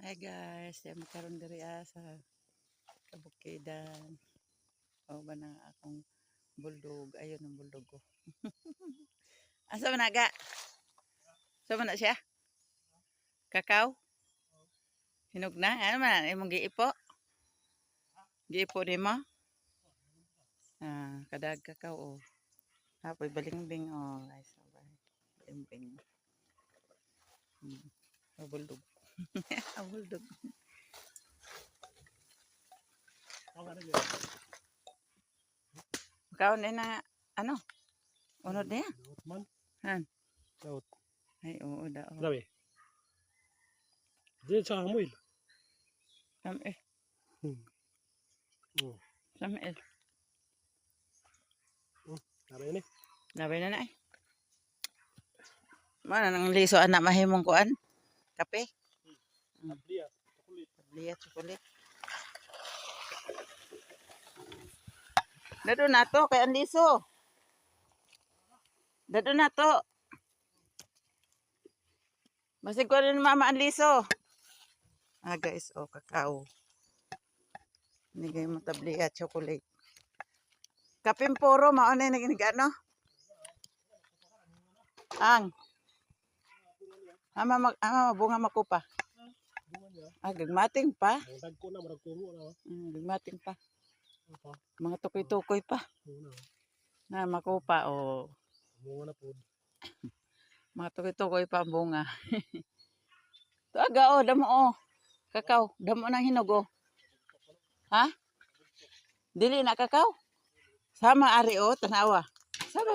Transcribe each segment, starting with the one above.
Hi guys, ya magkaroon diri sa kabukidan. O ba na akong buldog, ayun ang buldog ko. Asa man naga? Sa man na siya? Kakao? Hinog na? Ano man imong giipo? Giipo nimo? Kadag kakao o. Hapoy balingbing o. Guys, balingbing. Buldog. Buldog. Kaon na ano? Unod niya? Daot man. Han. Daot. Ay, oo, daot. Grabe. Diyan sa amoy. Samil. Samil. Grabe ni. Labay na na eh. Mana nang liso anak mahimong kuan? Kape? Tablia, chocolate. Tablia, chocolate. Dado na to, kay ang liso. Dado na to. Masig ko rin mama ang liso. Guys, kakao. Nigay mo tablia, chocolate. Kapim puro, maunay na ginigano? Ang. Ama bunga makupa. Gagmating pa. Dagko na, marag puno na. Gagmating pa. Mga tukoy-tukoy pa. Na makupa o. Bunga na po. Mga tukoy-tukoy pa ang bunga. Taga damo Kakao, damo nang hinog o. Ha? Dili na kakao? Sama ari o, tanawa. Sama.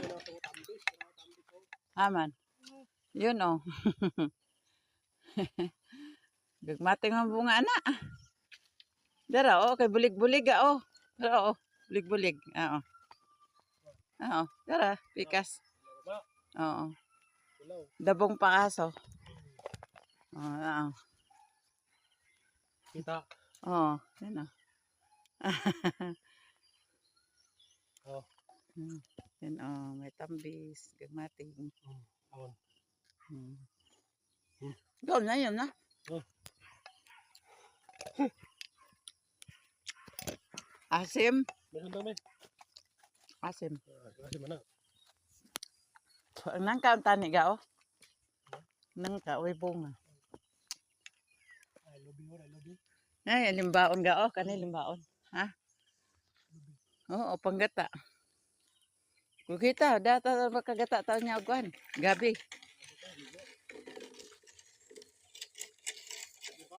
Aman. Yun o. Gagmating ang bunga ana. Dara o, kay bulig-bulig o. Dara o, bulig-bulig. Oo. Oo, dara, pikas. Oo. Dabong pakaso. Oo. Kita. Oo, yan o. Yan o, may tambis, gagmating. Awon. Go na yun na. Asim. Meron daw may. Asim. Asim mana. Nang kaon tani ga o. Nang kaoy bunga. I love you. Ay, limbaon ga o, kanay limbaon. Ha? Oo, panggata. Kung kita, data makagata tayo niya kuan. Gabi.